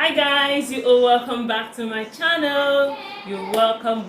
Hi guys, you all welcome back to my channel. You're welcome.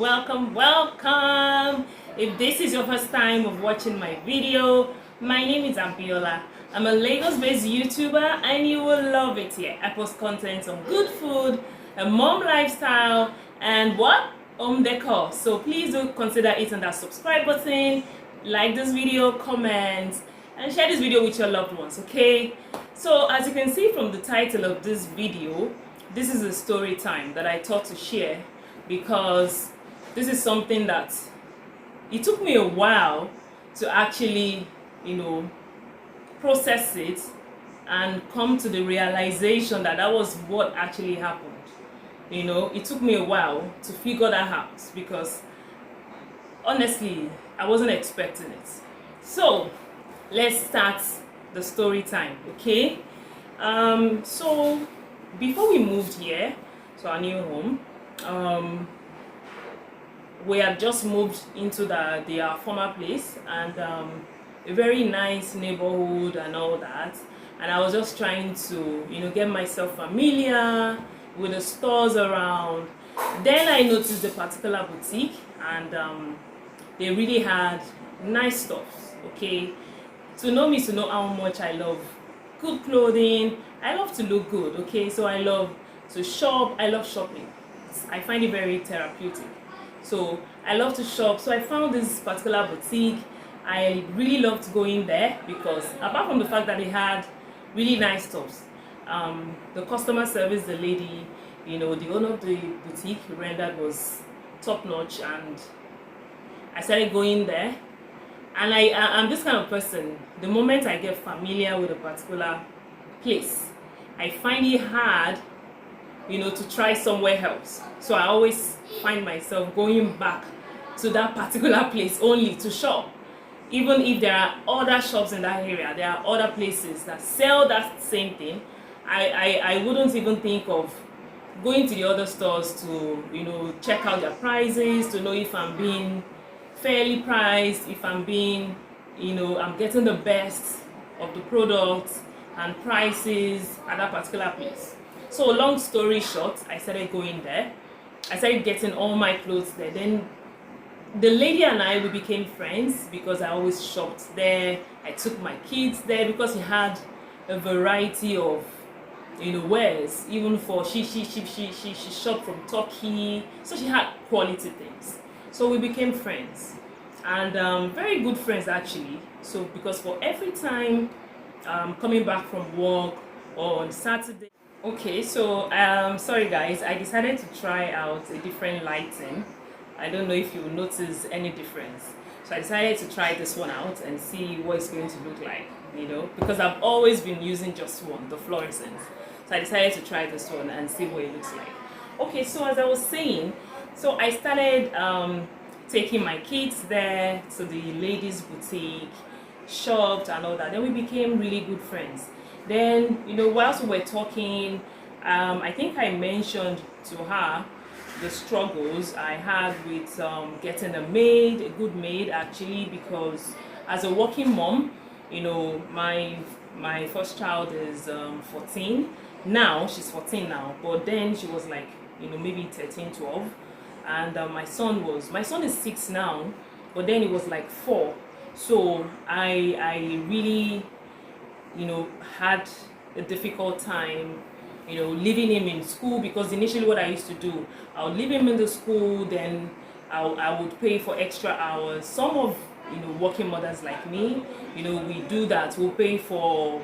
If this is your first time of watching my video, my name is Abiola. I'm a Lagos-based YouTuber and you will love it here. I post content on good food, a mom lifestyle, and what? Home decor. So please do consider hitting that subscribe button, like this video, comment, and share this video with your loved ones, okay? So as you can see from the title of this video, this is a story time that I thought to share because this is something that it took me a while to actually, process it and come to the realization that that was what actually happened. It took me a while to figure that out because honestly, I wasn't expecting it. So let's start the story time, okay? So before we moved here to our new home, we had just moved into our former place, and a very nice neighborhood and all that, and I was just trying to get myself familiar with the stores around. Then I noticed the particular boutique, and they really had nice stuff, okay? To know me, to know how much I love good clothing. I love to look good, okay? So I love to shop. I love shopping. I find it very therapeutic. So I love to shop. So I found this particular boutique. I really loved going there because apart from the fact that they had really nice stuff, the customer service, the lady, the owner of the boutique rendered was top notch, and I started going there. And I'm this kind of person, the moment I get familiar with a particular place, I find it hard, to try somewhere else. So I always find myself going back to that particular place only to shop. Even if there are other shops in that area, there are other places that sell that same thing, I wouldn't even think of going to the other stores to, check out their prices, to know if I'm being fairly priced, if I'm being, I'm getting the best of the products and prices at that particular place. So long story short, I started going there. I started getting all my clothes there. Then the lady and I, we became friends because I always shopped there. I took my kids there because he had a variety of wares. Even for she shopped from Turkey, so she had quality things. So we became friends, and very good friends actually. So because for every time coming back from work or on Saturday, okay, so sorry guys, I decided to try out a different lighting. I don't know if you notice any difference. So I decided to try this one out and see what it's going to look like, because I've always been using just one, the fluorescent. So I decided to try this one and see what it looks like. Okay, so as I was saying, so I started taking my kids there to the ladies' boutique, shopped and all that. Then we became really good friends. Then, whilst we were talking, I think I mentioned to her the struggles I had with getting a maid, a good maid actually, because as a working mom, my first child is 14. Now, she's 14 now, but then she was like, maybe 13, 12. And my son is 6 now, but then it was like 4. So I really had a difficult time leaving him in school, because initially what I used to do, I would leave him in the school, then I would pay for extra hours. Some of working mothers like me, we do that. We'll pay for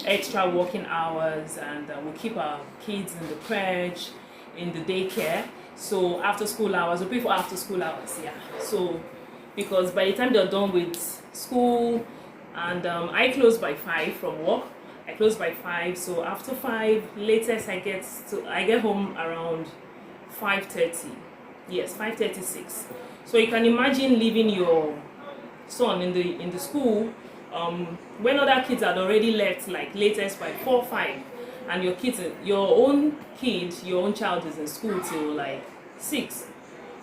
extra working hours, and we'll keep our kids in the crèche, in the daycare. So after school hours, we pay for after school hours, yeah. So because by the time they're done with school, and I close by 5 from work. I close by 5, so after 5, latest I get home around 5:30. Yes, 5:36. So you can imagine leaving your son in the school when other kids had already left, like latest by 4, 5. And your own child is in school till like 6.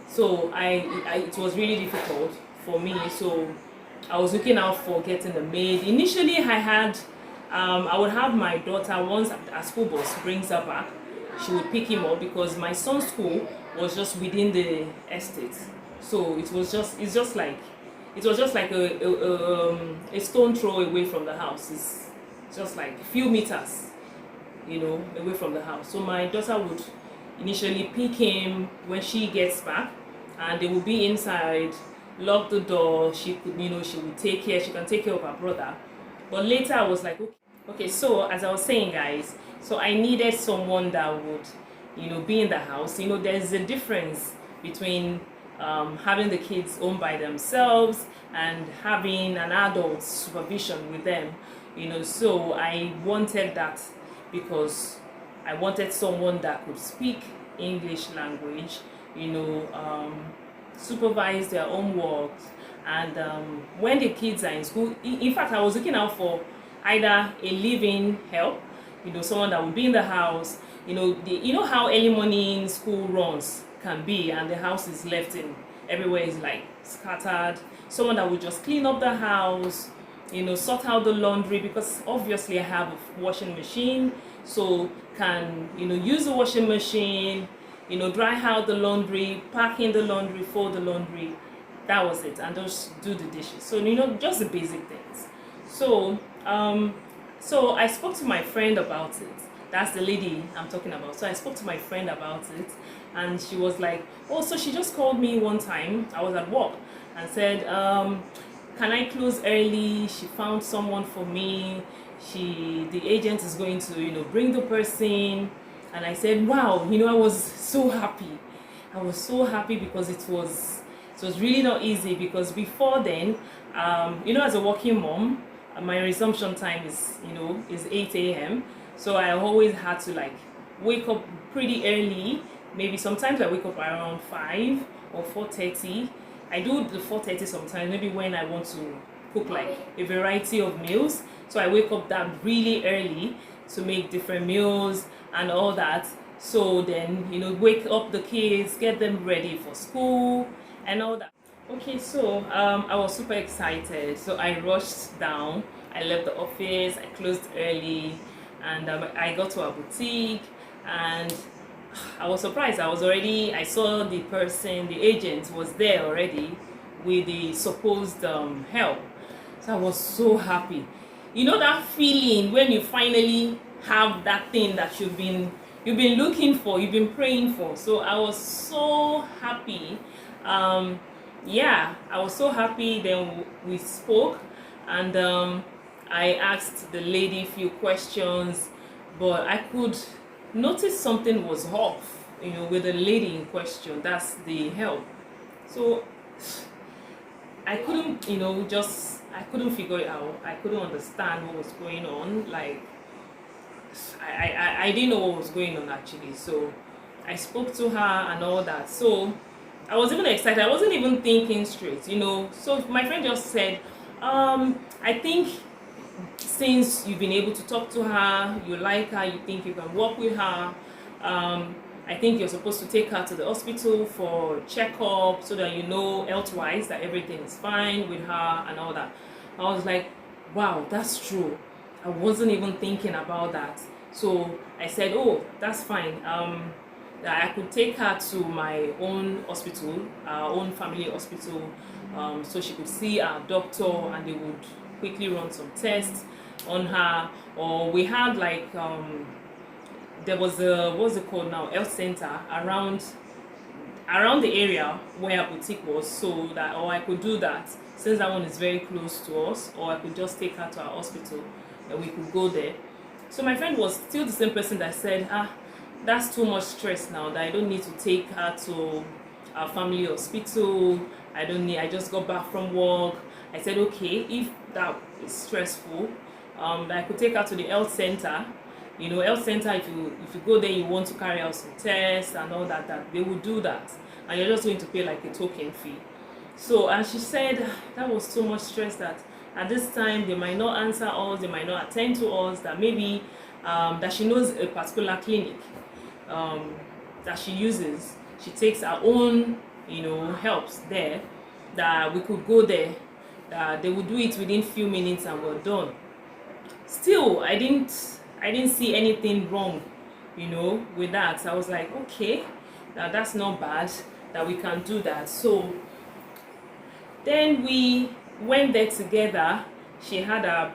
So it was really difficult for me. So I was looking out for getting a maid. Initially I would have my daughter, once a school bus brings her back, she would pick him up, because my son's school was just within the estate. So it was just like a stone throw away from the house. It's just like a few meters, away from the house. So my daughter would initially pick him when she gets back, and they will be inside, lock the door. She could, she would take care. She can take care of her brother. But later I was like, okay. So as I was saying, guys, so I needed someone that would, be in the house. There's a difference between having the kids home by themselves and having an adult supervision with them. So I wanted that, because I wanted someone that could speak English language, supervise their homework, and when the kids are in school. In fact, I was looking out for either a live-in help, someone that would be in the house. You know how early morning school runs can be, and the house is left in, everywhere is like scattered. Someone that would just clean up the house, sort out the laundry, because obviously I have a washing machine, so can use the washing machine, dry out the laundry, pack in the laundry, fold the laundry. That was it, and just do the dishes. So just the basic things. So so I spoke to my friend about it. That's the lady I'm talking about. So I spoke to my friend about it, and she was like, oh, so she just called me one time. I was at work, and said, can I close early? She found someone for me. The agent is going to, bring the person. And I said, wow, I was so happy. I was so happy, because it was really not easy, because before then, as a working mom, my resumption time is 8 a.m. So I always had to like wake up pretty early. Maybe sometimes I wake up around 5 or 4:30. I do the 4:30 sometimes, maybe when I want to cook like a variety of meals. So I wake up that really early to make different meals and all that. So then, wake up the kids, get them ready for school and all that. Okay, so I was super excited. So I rushed down. I left the office, I closed early, and I got to a boutique, and I was surprised. I saw the person, the agent was there already with the supposed help. So I was so happy. That feeling when you finally have that thing that you've been looking for, you've been praying for. So I was so happy. I was so happy. Then we spoke, and I asked the lady a few questions, but I could notice something was off, with the lady in question. That's the help. So I couldn't, I couldn't figure it out. I couldn't understand what was going on. Like, I didn't know what was going on actually. So I spoke to her and all that. So I was even excited. I wasn't even thinking straight, So my friend just said, I think since you've been able to talk to her, you like her, you think you can work with her, I think you're supposed to take her to the hospital for checkup, so that health-wise that everything is fine with her and all that. I was like, wow, that's true. I wasn't even thinking about that. So I said, oh, that's fine. That I could take her to my own hospital, our own family hospital, so she could see our doctor, and they would quickly run some tests on her. Or we had like there was a, what's it called now, health center around the area where our boutique was, so that, or I could do that since that one is very close to us, or I could just take her to our hospital and we could go there. So my friend was still the same person that said, that's too much stress now, that I don't need to take her to our family hospital. I just got back from work. I said, okay, if that is stressful, that I could take her to the health center. Health center, if you go there, you want to carry out some tests and all that they will do that, and you're just going to pay like a token fee. So, and she said that was too much stress, that at this time they might not answer us, they might not attend to us, that maybe that she knows a particular clinic that she uses. She takes her own helps there, that we could go there, that they would do it within few minutes and we're done. Still, I didn't see anything wrong with that. I was like, okay, now that's not bad that we can do that. So then we went there together. She had our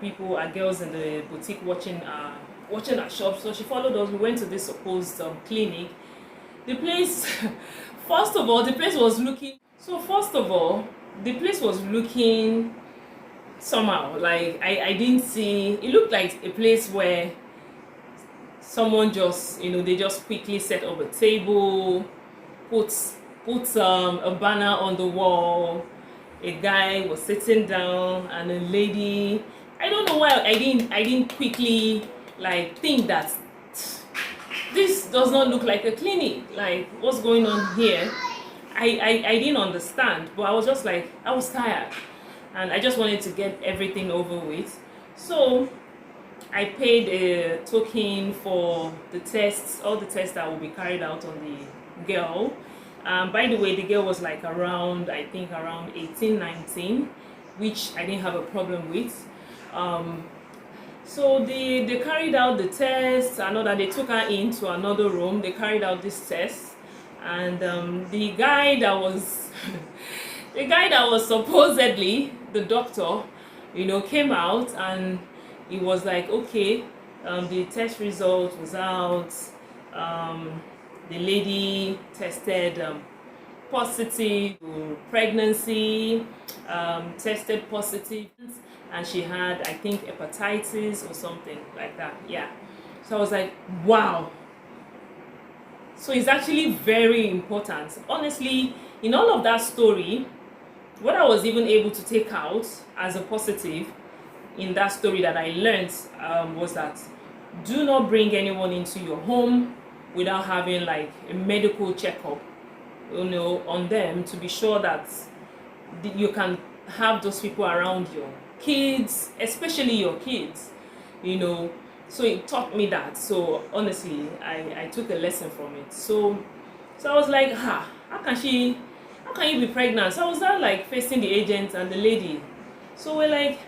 girls in the boutique watching our shop. So she followed us. We went to this supposed clinic. The place, first of all, the place was looking. So first of all, the place was looking somehow like I didn't see. It looked like a place where someone just they just quickly set up a table, put a banner on the wall. A guy was sitting down and a lady. I don't know why I didn't quickly like think that this does not look like a clinic. Like, what's going on here? I didn't understand, but I was just like, I was tired and I just wanted to get everything over with. So I paid a token for the tests, all the tests that will be carried out on the girl. By the way, the girl was like around, I think around 18, 19, which I didn't have a problem with. So they carried out the test. I know that they took her into another room. They carried out this test, and the guy that was the guy that was supposedly the doctor, came out and he was like, okay, the test result was out. The lady tested positive for pregnancy, tested positive, and she had, I think, hepatitis or something like that. Yeah. So I was like, wow. So it's actually very important. Honestly, in all of that story, what I was even able to take out as a positive in that story that I learned was that do not bring anyone into your home without having like a medical checkup, on them, to be sure that you can have those people around your kids, especially your kids, So it taught me that. So honestly, I took a lesson from it. So I was like, how can you be pregnant? So I was now like facing the agent and the lady. So we're like,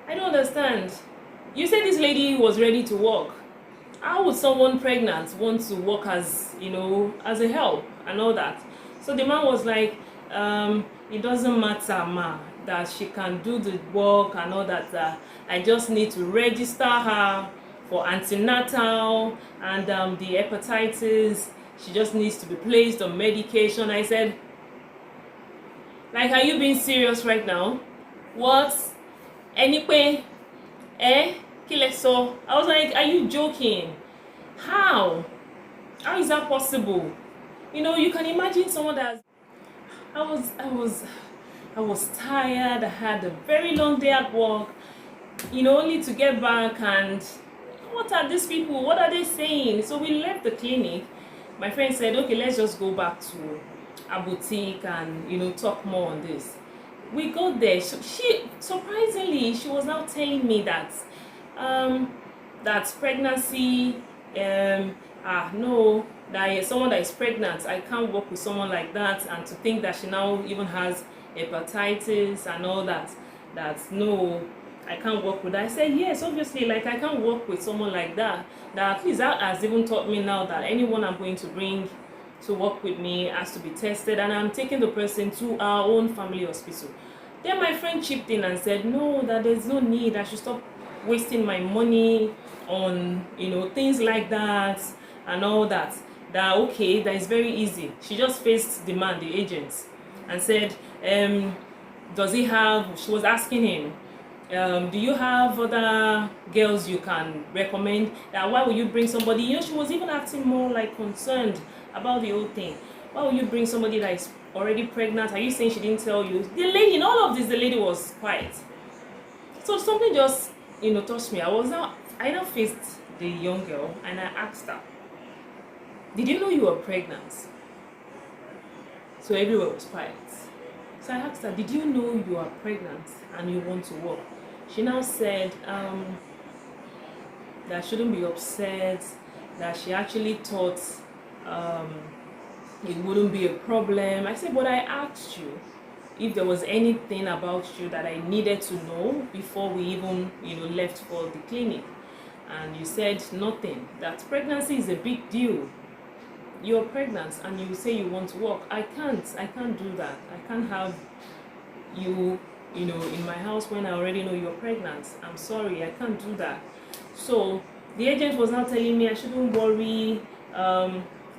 I don't understand. You said this lady was ready to work. How would someone pregnant want to work as as a help and all that? So the man was like, it doesn't matter, ma, that she can do the work and all that. I just need to register her for antenatal and the hepatitis. She just needs to be placed on medication. I said, like, are you being serious right now? What? Anyway, so I was like, are you joking? How is that possible? You can imagine someone that I was tired. I had a very long day at work, only to get back, and what are these people? What are they saying? So we left the clinic. My friend said, okay, let's just go back to a boutique and talk more on this. We got there. She surprisingly, she was now telling me that that pregnancy, no, that someone that is pregnant, I can't work with someone like that, and to think that she now even has hepatitis and all that, no, I can't work with that. I said, yes, obviously, like, I can't work with someone like that. That at least that has even taught me now that anyone I'm going to bring to work with me has to be tested, and I'm taking the person to our own family hospital. Then my friend chipped in and said, no, that there's no need. I should stop wasting my money on things like that and all that. That okay, that is very easy. She just faced the man, the agent, and said, does he have, she was asking him, do you have other girls you can recommend? That why would you bring somebody, she was even acting more like concerned about the whole thing. Why would you bring somebody that is already pregnant? Are you saying she didn't tell you? The lady, in all of this, the lady was quiet. So something just touched me. I now faced the young girl and I asked her, did you know you were pregnant? So everyone was quiet. So I asked her, did you know you are pregnant and you want to work? She now said that she shouldn't be upset, that she actually thought it wouldn't be a problem. I said, but I asked you if there was anything about you that I needed to know before we even left for the clinic. and you said nothing, that pregnancy is a big deal. You're pregnant and you say you want to work. I can't do that. I can't have you, in my house when I already know you're pregnant. I'm sorry, I can't do that. So the agent was now telling me I shouldn't worry.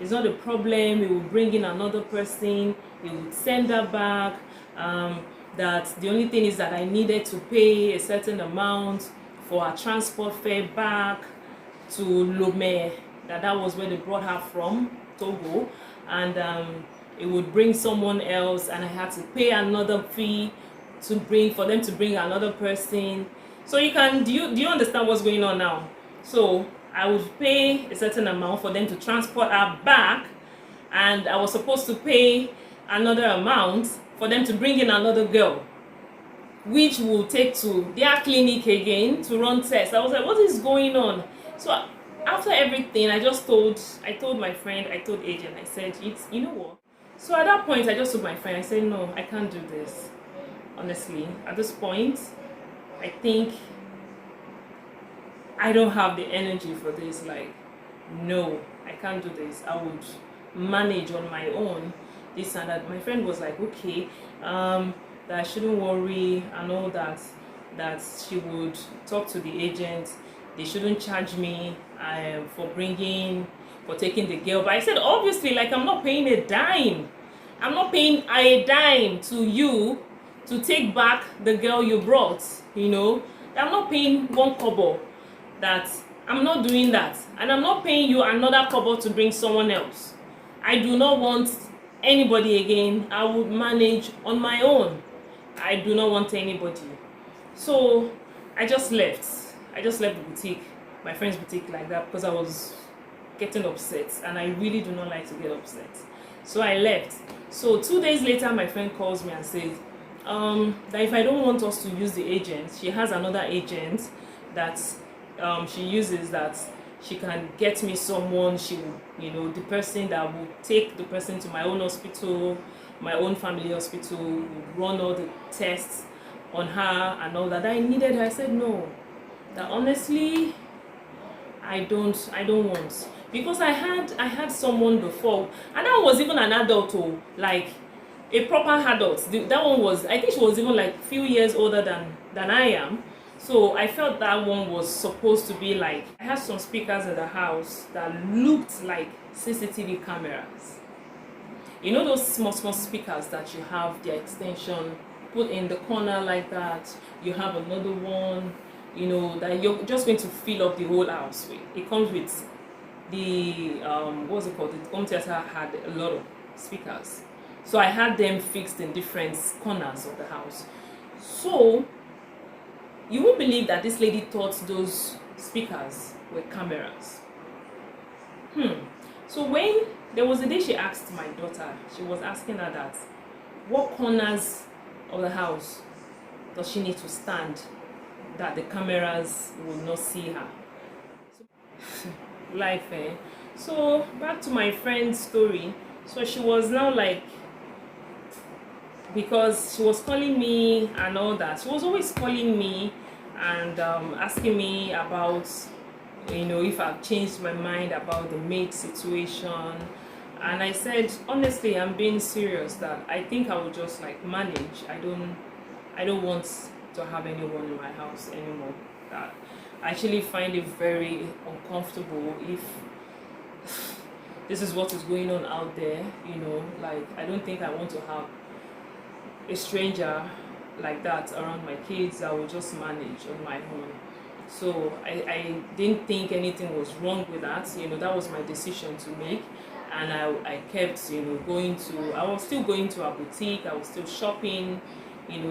It's not a problem. He will bring in another person. He would send her back. That the only thing is that I needed to pay a certain amount for her transport fare back to Lomé. That was where they brought her from, Togo, and it would bring someone else, and I had to pay another fee for them to bring another person. So do you understand what's going on now? So I would pay a certain amount for them to transport her back, and I was supposed to pay another amount for them to bring in another girl, which will take to their clinic again to run tests. I was like, what is going on? So after everything, I told my friend, I told agent, I said, you know what? So at that point, I just told my friend, I said, no, I can't do this. Honestly, at this point, I think I don't have the energy for this. Like, no, I can't do this. I would manage on my own, this and that. My friend was like, okay, that I shouldn't worry and all that she would talk to the agent. They shouldn't charge me for taking the girl. But I said, obviously, like, I'm not paying a dime. I'm not paying a dime to you to take back the girl you brought, I'm not paying one kobo. That I'm not doing that. And I'm not paying you another kobo to bring someone else. I do not want anybody again. I would manage on my own. I do not want anybody. So I just left the boutique, my friend's boutique, like that, because I was getting upset, and I really do not like to get upset. So I left. So 2 days later, my friend calls me and says that if I don't want us to use the agent, she has another agent that she uses, that she can get me someone. She will, the person that will take the person to my own hospital, my own family hospital, will run all the tests on her and all that. I needed her. I said no. That honestly, I don't want, because I had someone before, and that was even an adult, like a proper adult. That one was, I think she was even like few years older than I am. So I felt that one was supposed to be like, I had some speakers in the house that looked like CCTV cameras. You know those small speakers that you have their extension put in the corner like that. You have another one, that you're just going to fill up the whole house with. It comes with the what's it called? The home theater had a lot of speakers, so I had them fixed in different corners of the house. So you won't believe that this lady thought those speakers were cameras. So when there was a day, she asked my daughter, she was asking her that, what corners of the house does she need to stand that the cameras will not see her? Life, eh? So back to my friend's story. So she was now like, because she was calling me and all that, she was always calling me and asking me about, if I've changed my mind about the Maid situation. And I said, honestly, I'm being serious, that I think I will just like manage. I don't want to have anyone in my house anymore. That I actually find it very uncomfortable if this is what is going on out there, like, I don't think I want to have a stranger like that around my kids. I will just manage on my own. So I didn't think anything was wrong with that. That was my decision to make, and I kept I was still going to a boutique. I was still shopping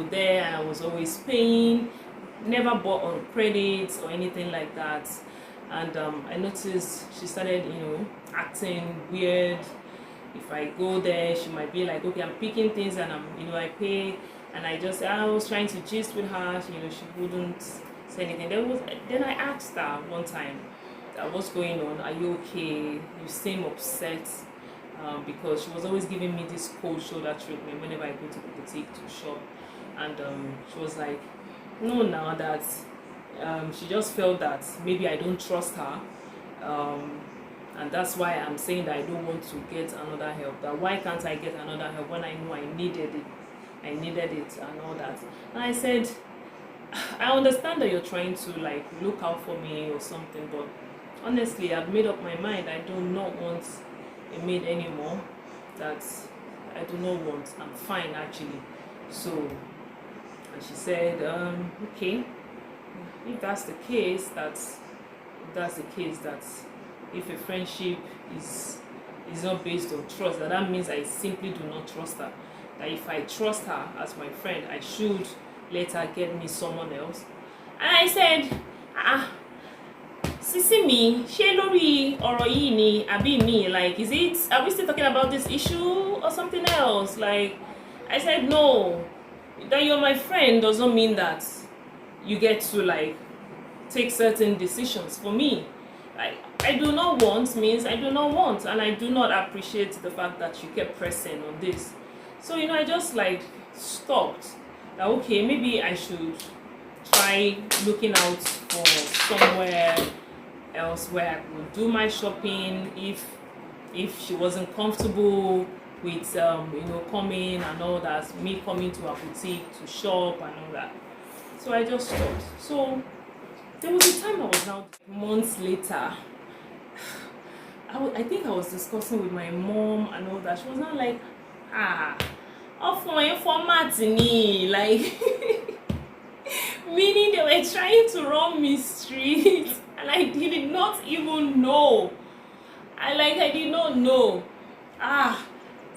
there, and I was always paying, never bought on credit or anything like that. And I noticed she started acting weird. If I go there, she might be like, okay, I'm picking things, and I pay, and I was trying to gist with her. She wouldn't say anything. Then I asked her one time, what's going on? Are you okay? You seem upset. Because she was always giving me this cold shoulder treatment whenever I go to the boutique to shop. And she was like, no, now that She just felt that maybe I don't trust her, um, and that's why I'm saying that I don't want to get another help. That why can't I get another help when I know I needed it, and all that. And I said, I understand that you're trying to like look out for me or something, but honestly, I've made up my mind. I do not want a maid anymore. That I do not want. I'm fine actually. So, and she said, okay, if that's the case, that if a friendship is not based on trust, that means I simply do not trust her. That if I trust her as my friend, I should let her get me someone else. And I said, Sisi mi, ṣé lórí ọ̀rọ̀ yìí ni àbí mi? Like, are we still talking about this issue or something else? Like, I said, no, that you're my friend does not mean that you get to like take certain decisions for me. I do not want means I do not want, and I do not appreciate the fact that you kept pressing on this. So, I just like stopped. That okay, maybe I should try looking out for somewhere else where I could do my shopping if she wasn't comfortable with coming and all that, me coming to her boutique to shop and all that. So I just stopped. So there was a time I was now months later. I think I was discussing with my mom and all that. She was not like, for format ni like meaning they were trying to run me street and I did not even know. I did not know.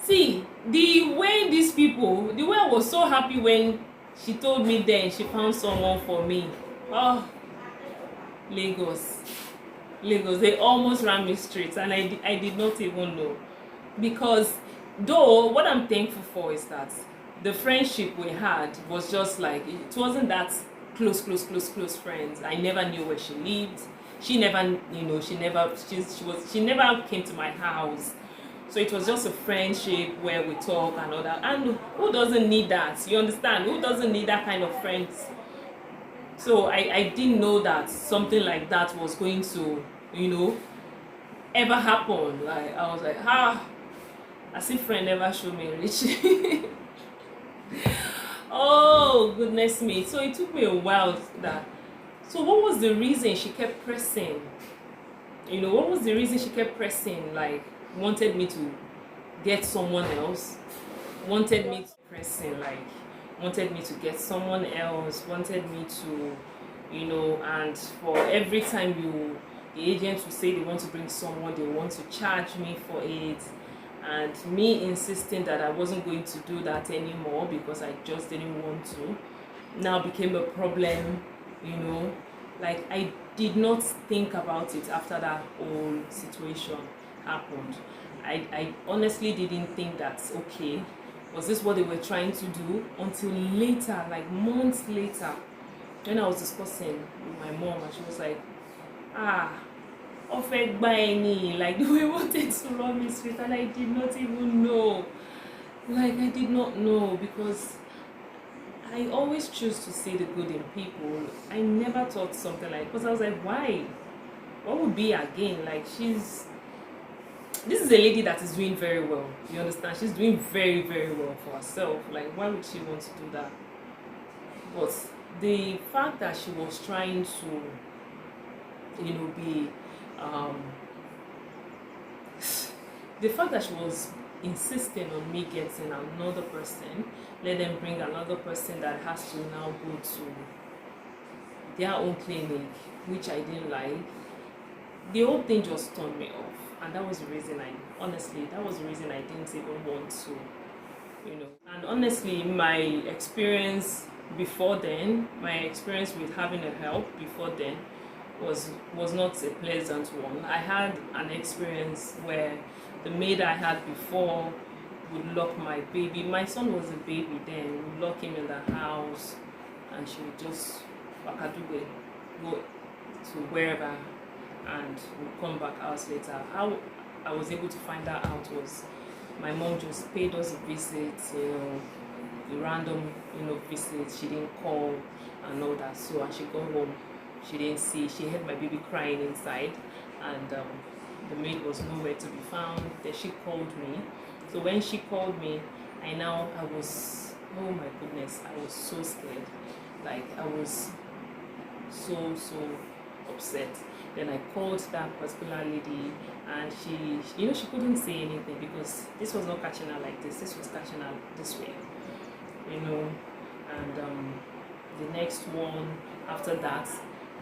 See, the way I was so happy when she told me then she found someone for me. Lagos, they almost ran me straight and I did not even know. Because though what I'm thankful for is that the friendship we had was just like, it wasn't that close friends. I never knew where she lived. She never came to my house. So it was just a friendship where we talk and all that. And who doesn't need that? You understand? Who doesn't need that kind of friends? So I didn't know that something like that was going to, ever happen. Like I was like, as if friend never showed me rich. Oh goodness me. So it took me a while so what was the reason she kept pressing? What was the reason she kept pressing? Like wanted me to get someone else, wanted me to get someone else, wanted me to, and for every time the agents will say they want to bring someone, they want to charge me for it. And me insisting that I wasn't going to do that anymore because I just didn't want to, now became a problem, Like I did not think about it after that whole situation happened. I honestly didn't think that, okay, was this what they were trying to do? Until later, like months later, when I was discussing with my mom and she was like, like they wanted to run me straight and I did not even know. Like I did not know because I always choose to see the good in people. I never thought something like, because I was like, why? What would be again? Like this is a lady that is doing very well. You understand? She's doing very, very well for herself. Like why would she want to do that? But the fact that she was trying to, the fact that she was insisting on me getting another person, let them bring another person that has to now go to their own clinic, which I didn't like. The whole thing just turned me off, and that was the reason I didn't even want to, And honestly, my experience with having a help before then was not a pleasant one. I had an experience where the maid I had before would lock my baby. My son was a baby then. Would lock him in the house, and she would just go to wherever, and would come back hours later. How I was able to find that out was my mom just paid us a visit, a random, visit. She didn't call and all that. So and she got home She didn't see. She heard my baby crying inside, and the maid was nowhere to be found. Then she called me. So when she called me, I was, oh my goodness, I was so scared. Like, I was so upset. Then I called that particular lady, and she couldn't say anything because this was not catching her like this was catching her this way, and the next one after that,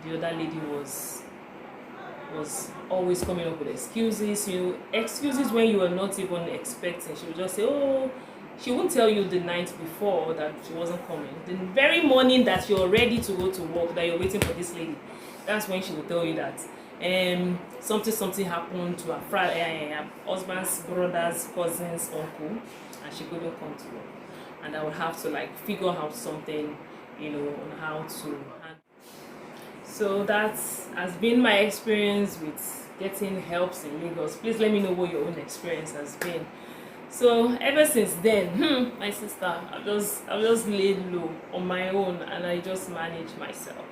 the other lady was always coming up with excuses when you are not even expecting. She would just say, oh, she won't tell you the night before that she wasn't coming. The very morning that you're ready to go to work, that you're waiting for this lady, that's when she will tell you that something happened to her husband's brother's cousin's uncle, and she couldn't come to work, and I would have to like figure out something, on how to handle. So that has been my experience with getting helps in Lagos. Please let me know what your own experience has been. So ever since then, my sister, I've just laid low on my own, and I just manage myself.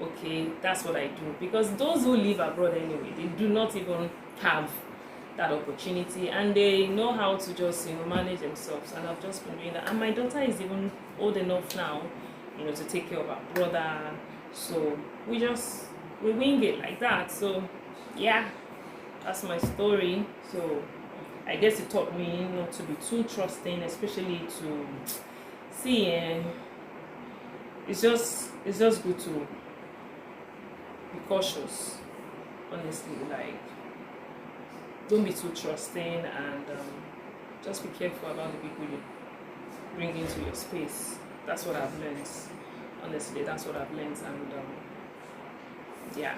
Okay, that's what I do, because those who live abroad anyway, they do not even have that opportunity, and they know how to just manage themselves, and I've just been doing that. And my daughter is even old enough now, to take care of her brother, so we wing it like that. So yeah, that's my story. So I guess it taught me not to be too trusting, especially to see, it's just good to be cautious, honestly. Like, don't be too trusting, and just be careful about the people you bring into your space. That's what I've learned, honestly. That's what I've learned, and yeah,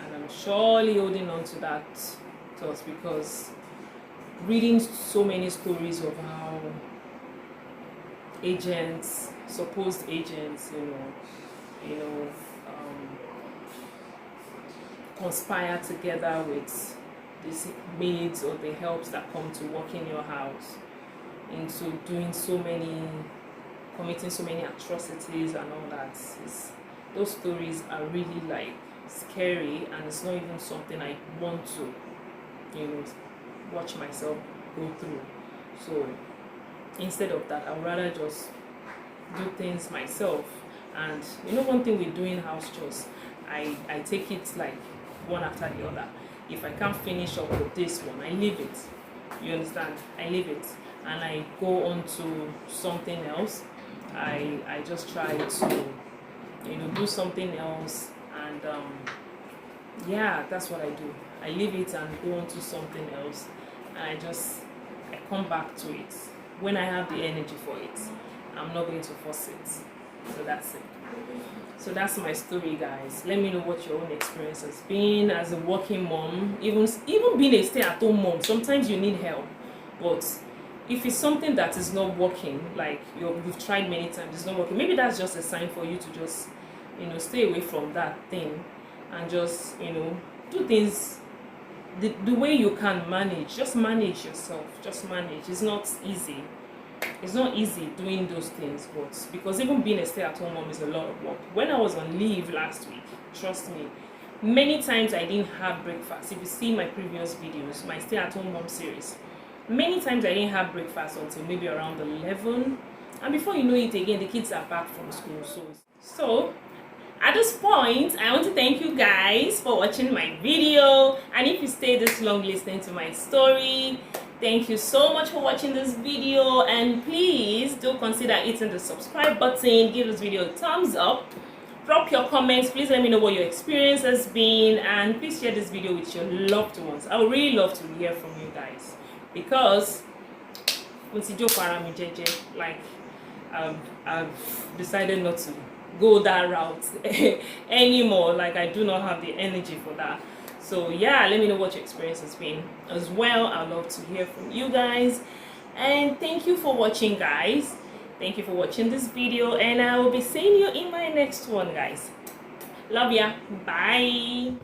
and I'm surely holding on to that thought, because reading so many stories of how supposed agents, conspire together with these maids or the helps that come to work in your house into committing so many atrocities and all that. Those stories are really like scary, and it's not even something I want to, watch myself go through. So instead of that, I would rather just do things myself. And one thing with doing house chores, I take it like one after the other. If I can't finish up with this one, I leave it. You understand? I leave it, and I go on to something else. I just try to do something else, and yeah, that's what I do. I leave it and go on to something else, and I come back to it when I have the energy for it. I'm not going to force it. So that's it. So that's my story, guys. Let me know what your own experience has been as a working mom, even being a stay-at-home mom. Sometimes you need help, but if it's something that is not working, like you've tried many times, it's not working, maybe that's just a sign for you to just stay away from that thing, and just do things the way you can manage. Just manage yourself. Just manage. It's not easy. It's not easy doing those things, but because even being a stay-at-home mom is a lot of work. When I was on leave last week, trust me, many times I didn't have breakfast. If you see my previous videos, my stay-at-home mom series, many times I didn't have breakfast until maybe around 11, and before you know it, again, the kids are back from school. So at this point, I want to thank you guys for watching my video, and if you stayed this long listening to my story, thank you so much for watching this video. And please do consider hitting the subscribe button, give this video a thumbs up, drop your comments. Please let me know what your experience has been, and please share this video with your loved ones. I would really love to hear from you guys, because like I've decided not to go that route anymore. Like, I do not have the energy for that. So yeah, let me know what your experience has been as well. I'd love to hear from you guys, and thank you for watching, guys. Thank you for watching this video, and I will be seeing you in my next one, guys. Love ya. Bye.